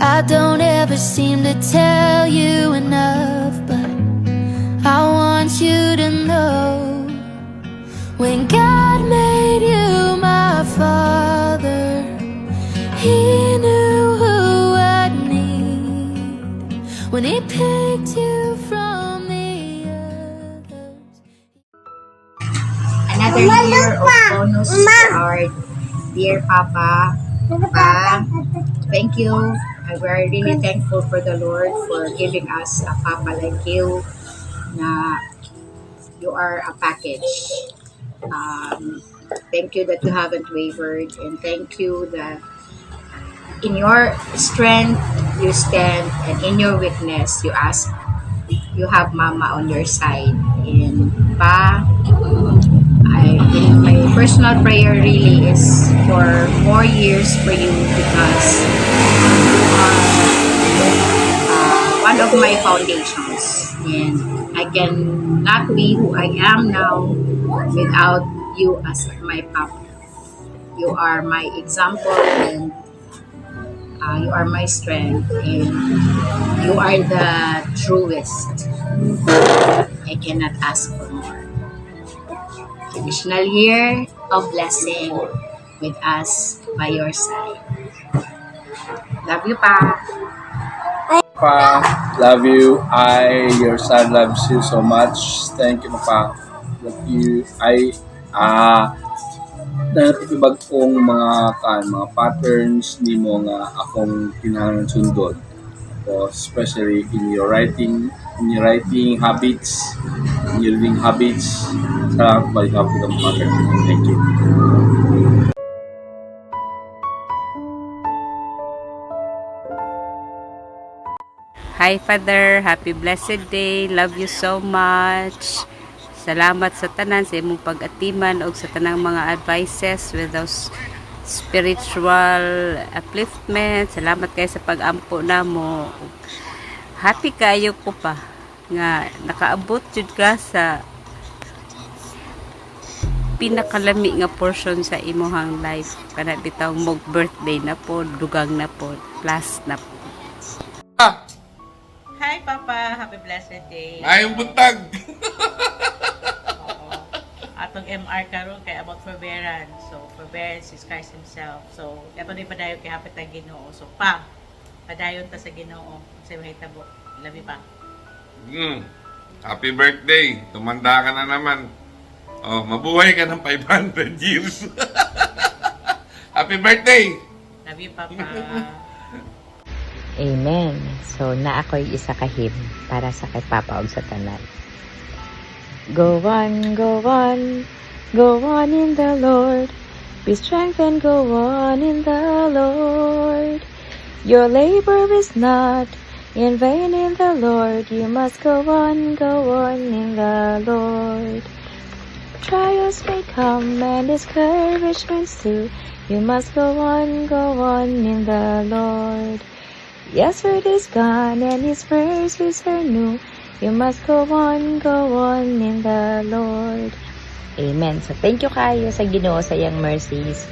I don't ever seem to tell you enough, but I want you to know, when God made you my father, He knew who I'd need. When He picked you from the others. Another year of bonus to our dear Papa. Papa, thank you. We're really thankful for the Lord for giving us a Papa like you, na you are a package. Um, Thank you that you haven't wavered, and thank you that in your strength you stand, and in your weakness you ask. You have Mama on your side, and Pa, my personal prayer really is for more years for you, because you are one of my foundations, and I cannot be who I am now without you as my papa. You are my example, and you are my strength, and you are the truest. I cannot ask for more. Additional year of blessing with us by your side. Love you, Pa. Pa, love you. Your son loves you so much. Thank you, Pa. Love you. Natutubag kong mga patterns ni mo nga akong kinahanglan sundod. So, especially in your writing habits, in your living habits. Salamat ba yung ng pattern. Thank you. Hi Father, happy blessed day. Love you so much. Salamat sa tanan sa imong pag-atiman og sa tanang mga advices with those spiritual upliftment. Salamat kayo sa pag-ampo namo. Happy kayo ko pa nga nakaabot jud ka sa pinakalami nga portion sa imuhang life. Kana bitaw mog birthday na po, dugang na po, plus na po. Hi, Papa. Happy blessed day. Ayong buntag. Oo. Atong MR karon kay about forbearance. So, forbearance is Christ Himself. So, kato ni padayon kay hapit ang Ginoo. So, pa, padayon ta sa Ginoo. Sa mahitabo. Love you, Pa. Happy birthday. Tumanda ka na naman. Oh, mabuhay ka ng 500 years. Happy birthday. Love you, Papa. Amen. So, na ako'y isa ka hymn para sa kay Papa og sa tanan. Go on, go on, go on in the Lord. Be strengthened, go on in the Lord. Your labor is not in vain in the Lord. You must go on in the Lord. Trials may come and discouragements too. You must go on in the Lord. Yesterday's gone and His mercies are new. You must go on in the Lord. Amen. So, thank you kayo sa Ginoo sa iyang mercies.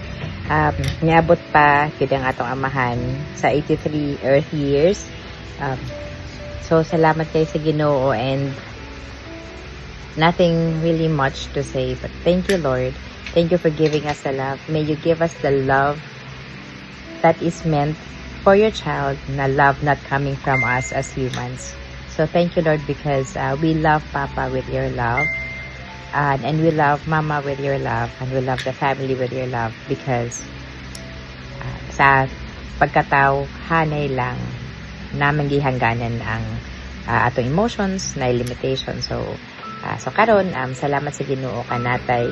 Niabot pa yun ang atong amahan sa 83 earth years. So, salamat kayo sa Ginoo, and nothing really much to say, but thank you, Lord. Thank you for giving us the love. May you give us the love that is meant for your child, na love not coming from us as humans. So thank you, Lord, because we love Papa with your love, and we love Mama with your love, and we love the family with your love, because sa pagkatao, hanay lang naman gihangganan ang atong emotions na limitation. So karon, salamat sa Ginoo kanatay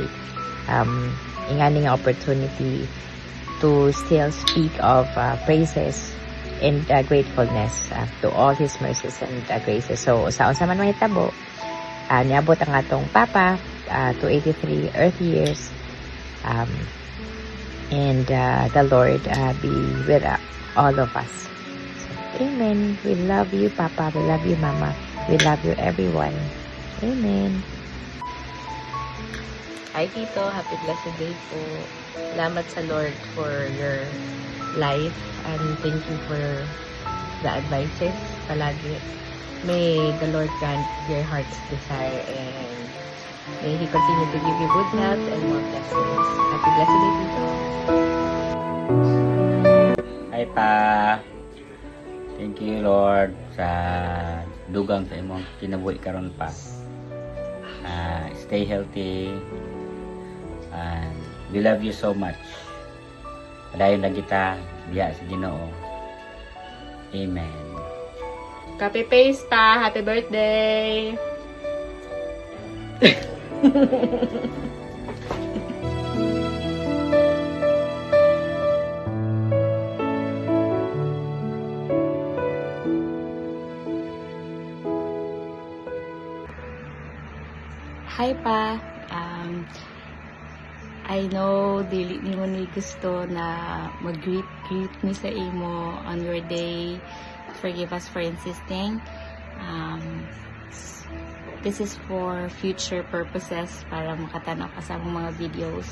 ingani nga opportunity to still speak of praises and gratefulness to all His mercies and graces. So, sa man mahitabo, niabot ang atong Papa to 83 earth years, and the Lord be with all of us. So, amen. We love you, Papa. We love you, Mama. We love you, everyone. Amen. Hi, Tito. Happy blessed day po. Salamat sa Lord for your life, and thank you for the advices palagi. May the Lord grant your heart's desire, and may He continue to give you good health and more blessings. Happy blessed day, Tito. Hi pa. Thank you Lord sa dugang sa imong kinabuhi karon pa. Stay healthy. And we love you so much. Padayon lang kita diha sa Ginoo. Amen. Copy paste pa. Happy birthday! Hi pa. I know dili ni mo ni gusto na mag-greet me sa imo on your day. Forgive us for insisting. This is for future purposes, para makatanaw ka sa mga videos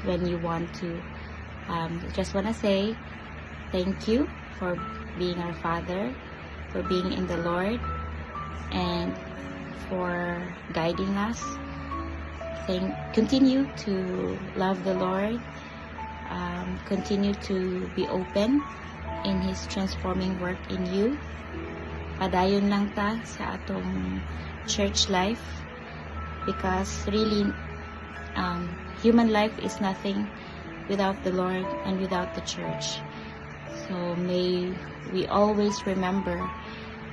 when you want to. Just wanna say thank you for being our Father, for being in the Lord, and for guiding us. Continue to love the Lord. Continue to be open in His transforming work in you. Padayon lang ta sa atong church life, because really human life is nothing without the Lord and without the church. So may we always remember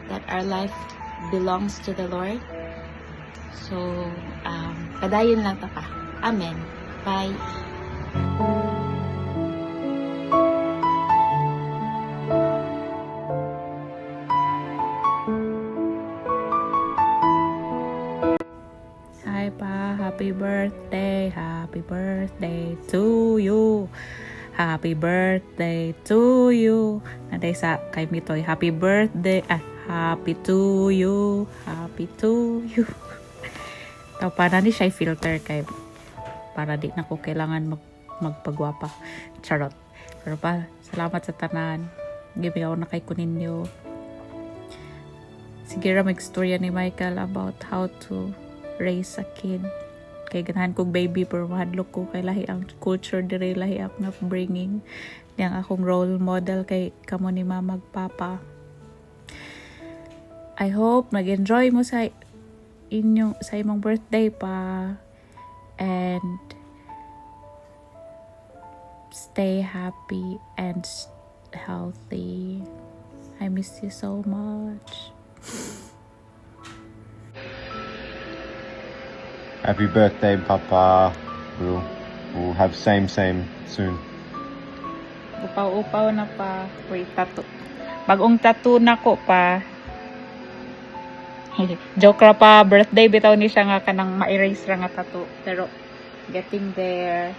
that our life belongs to the Lord. So padayon lang ta pa. Amen. Bye. Hi pa, happy birthday to you. Happy birthday to you. Naday sa kay Mitoy, happy birthday, happy to you. Taw para ni siya filter kay para di na ko kailangan magpagwapa. Charot. Pero pa, salamat sa tanan. Gibigaw na kay kuninyo. Sige ra mag-storya ni Michael about how to raise a kid. Kay ganahan kong baby pero mahadlok ko kay lahi ang culture dire, lahi ang upbringing. Yang akong role model kay kamo ni mama papa. I hope nag-enjoy mo sa imong birthday pa, and stay happy and healthy. I miss you so much. Happy birthday, Papa. We'll have same soon. Upaw-upaw na pa. Wait, tattoo. Bagong tattoo na ko pa. Joke ra pa, birthday bitaw ni siya nga kanang ma-erase ra nga tattoo. Pero getting there.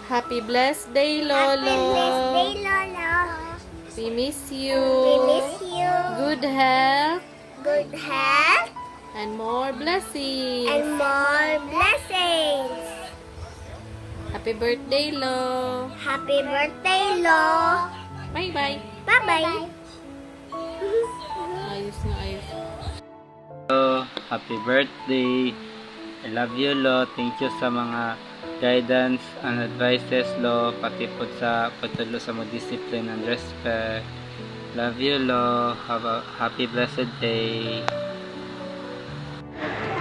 Happy blessed day, Lolo. Happy blessed day, Lolo. We miss you. We miss you. Good health Good health and more blessings. and more blessings. Happy birthday, Lo. Happy birthday, Lo. Bye-bye. Bye-bye. Ayos na ayos. Happy birthday. I love you Lo. Thank you sa mga guidance and advices Lo, pati po sa patulo sa mga discipline and respect. Love you Lo. Have a happy blessed day.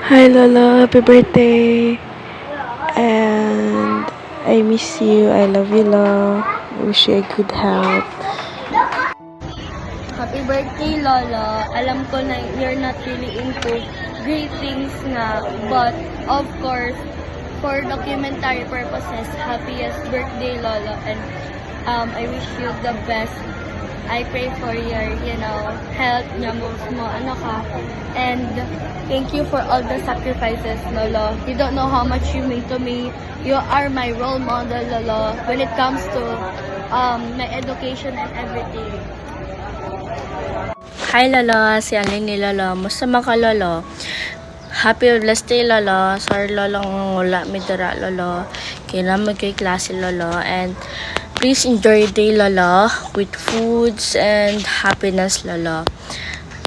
Hi Lola, happy birthday, and I miss you. I love you, Lo. I wish you a good health. Happy birthday, Lolo. Alam ko na you're not really into greetings nga, but of course, for documentary purposes, happiest birthday, Lolo, and I wish you the best. I pray for your, health, and thank you for all the sacrifices, Lolo. You don't know how much you mean to me. You are my role model, Lolo, when it comes to my education and everything. Hi Lolo, si Aling ni Lolo. Musta ka Lolo? Happy blessed day Lolo. Sorry Lolo, wala mi dira Lolo. Kailan magkay klase Lolo. And Please enjoy your day, Lola, with foods and happiness, Lola.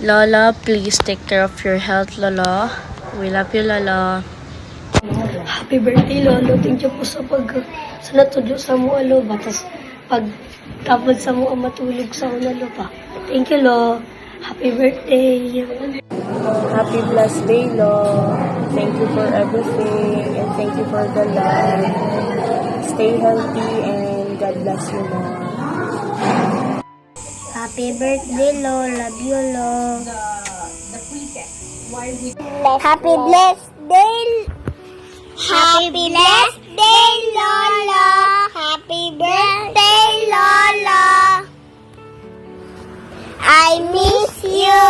Lola, please take care of your health, Lola. We love you, Lola. Happy birthday, Lolo. Thank you po sa natudlo sa mo, Lo. Batas pag tapos sa mo matulog sa una, Lo pa. Thank you, Lo. Happy birthday. Happy blessed day, Lo. Thank you for everything and thank you for the love. Stay healthy and God bless you, Lord. Happy birthday, Lo. Love you, Lo. Happy blessed day. Happy blessed day, Lola. Happy birthday, Lola. I miss you.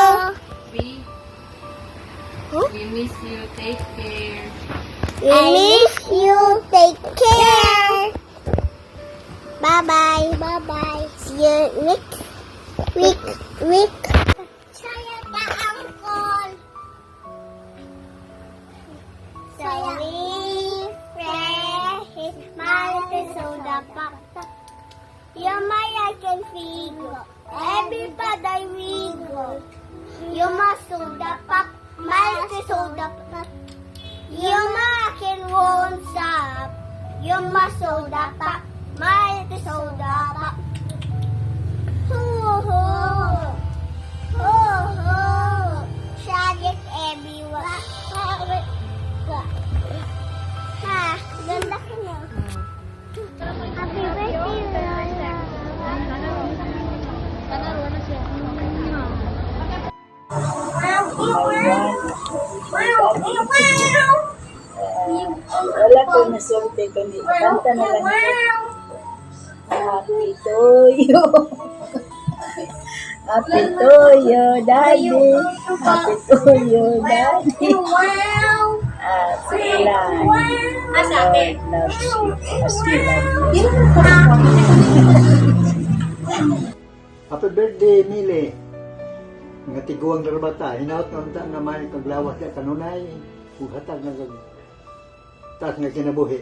We miss you. Take care. I miss you. Take care. Bye-bye. Bye-bye. See you next week. Saya ka, Uncle. Sorry, fresh, malaki soda pop. You're my rock and figo. Everybody we go. You're my soda pop, malaki soda pop. You're my rock and won't stop. You're my soda pop, malaki soda pop. Shaggy everyone. Ha, ganda ka na. Happy birthday, Lola. Wala ko na sorte ko ni. Kanta na lang. Happy to you. Happy to you, Daddy. Happy to you, Daddy. Silan. Lord loves you as we love you. Happy birthday, Mili. Nga tiguang darbata. Hinaot nga naman kaglawas ka kanunay. Hugatag na tas nga kinabuhi.